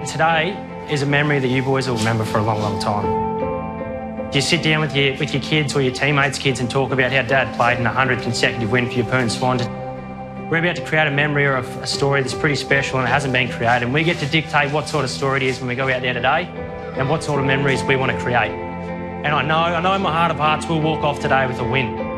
Today is a memory that you boys will remember for a long, long time. You sit down with your kids or your teammates' kids and talk about how Dad played in a 100th consecutive win for your Poon Swans. We're about to create a memory or a story that's pretty special and it hasn't been created. And we get to dictate what sort of story it is when we go out there today and what sort of memories we want to create. And I know in my heart of hearts we'll walk off today with a win.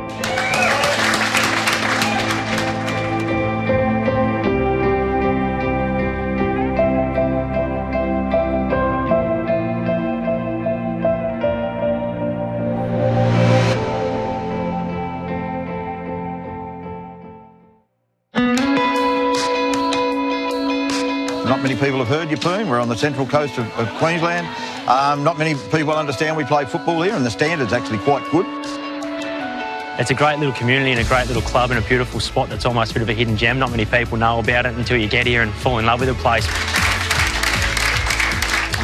Not many people have heard Yeppoon. We're on the central coast of Queensland. Not many people understand we play football here, and the standard's actually quite good. It's a great little community and a great little club and a beautiful spot that's almost a bit of a hidden gem. Not many people know about it until you get here and fall in love with the place.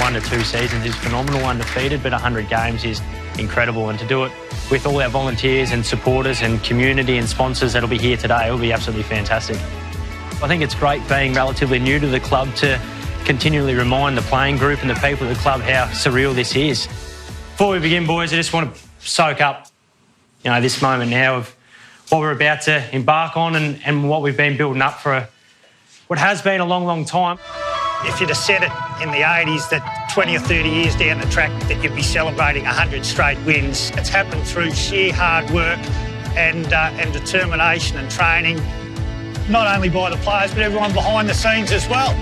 1 to 2 seasons is phenomenal, undefeated, but 100 games is incredible. And to do it with all our volunteers and supporters and community and sponsors that'll be here today, it'll be absolutely fantastic. I think it's great being relatively new to the club to continually remind the playing group and the people at the club how surreal this is. Before we begin, boys, I just want to soak up, this moment now of what we're about to embark on and what we've been building up for what has been a long, long time. If you'd have said it in the 80s that 20 or 30 years down the track that you'd be celebrating 100 straight wins, it's happened through sheer hard work and determination and training, not only by the players but everyone behind the scenes as well.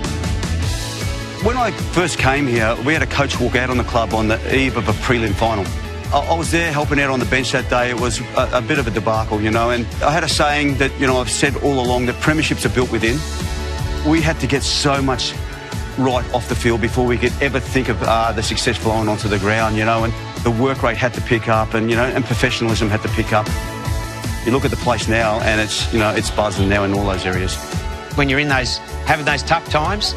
When I first came here, we had a coach walk out on the club on the eve of a prelim final. I was there helping out on the bench that day. It was a bit of a debacle, and I had a saying that, I've said all along that premierships are built within. We had to get so much right off the field before we could ever think of the success flowing onto the ground, and the work rate had to pick up and professionalism had to pick up. You look at the place now and it's buzzing now in all those areas. When you're having those tough times,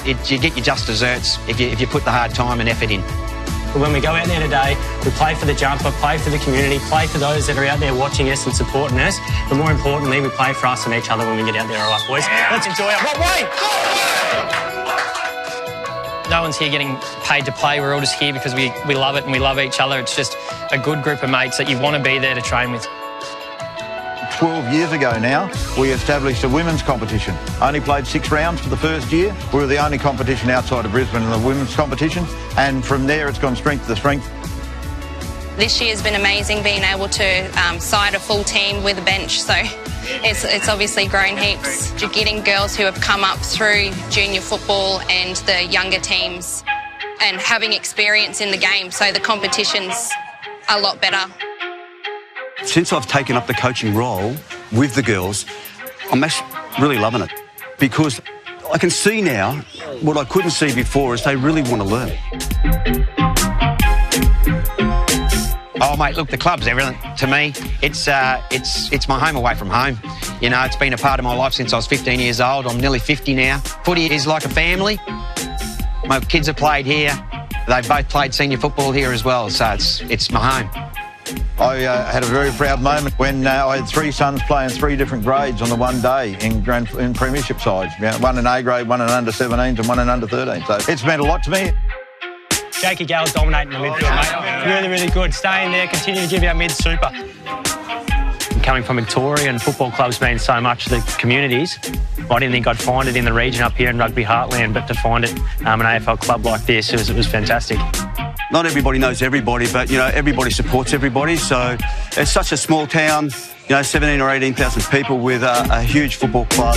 you get your just desserts if you put the hard time and effort in. When we go out there today, we play for the jumper, play for the community, play for those that are out there watching us and supporting us, but more importantly, we play for us and each other when we get out there. All right, boys, let's enjoy it. What way? No one's here getting paid to play. We're all just here because we love it and we love each other. It's just a good group of mates that you want to be there to train with. 12 years ago now, we established a women's competition. Only played 6 rounds for the first year. We were the only competition outside of Brisbane in the women's competition, and from there it's gone strength to strength. This year's been amazing, being able to side a full team with a bench, so it's obviously grown heaps. Getting girls who have come up through junior football and the younger teams and having experience in the game, so the competition's a lot better. Since I've taken up the coaching role with the girls, I'm actually really loving it because I can see now what I couldn't see before is they really want to learn. Oh, mate, look, the club's everything. To me, it's my home away from home. It's been a part of my life since I was 15 years old. I'm nearly 50 now. Footy is like a family. My kids have played here. They've both played senior football here as well, so it's my home. I had a very proud moment when I had 3 sons playing 3 different grades on the one day in premiership sides. One in A grade, one in under-17s and one in under-13. So it's meant a lot to me. Jakey Gall's dominating the midfield, mate. Really, really good. Stay in there, continue to give our mid super. Coming from Victoria and football clubs mean so much to the communities, I didn't think I'd find it in the region up here in Rugby Heartland, but to find it an AFL club like this, it was fantastic. Not everybody knows everybody, but, everybody supports everybody. So it's such a small town, 17 or 18,000 people with a huge football club.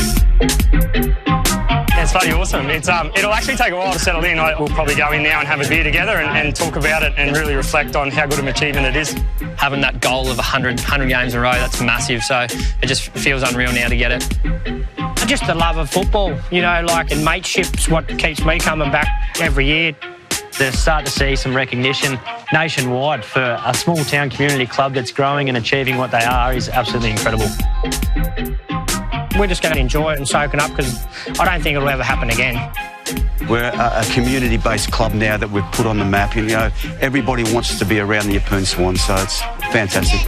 It's bloody awesome. It'll actually take a while to settle in. We'll probably go in now and have a beer together and talk about it and really reflect on how good an achievement it is. Having that goal of 100 games in a row, that's massive. So it just feels unreal now to get it. Just the love of football, and mateship's what keeps me coming back every year. To start to see some recognition nationwide for a small town community club that's growing and achieving what they are is absolutely incredible. We're just going to enjoy it and soak it up because I don't think it'll ever happen again. We're a community-based club now that we've put on the map. Everybody wants to be around the Yeppoon Swans, so it's fantastic.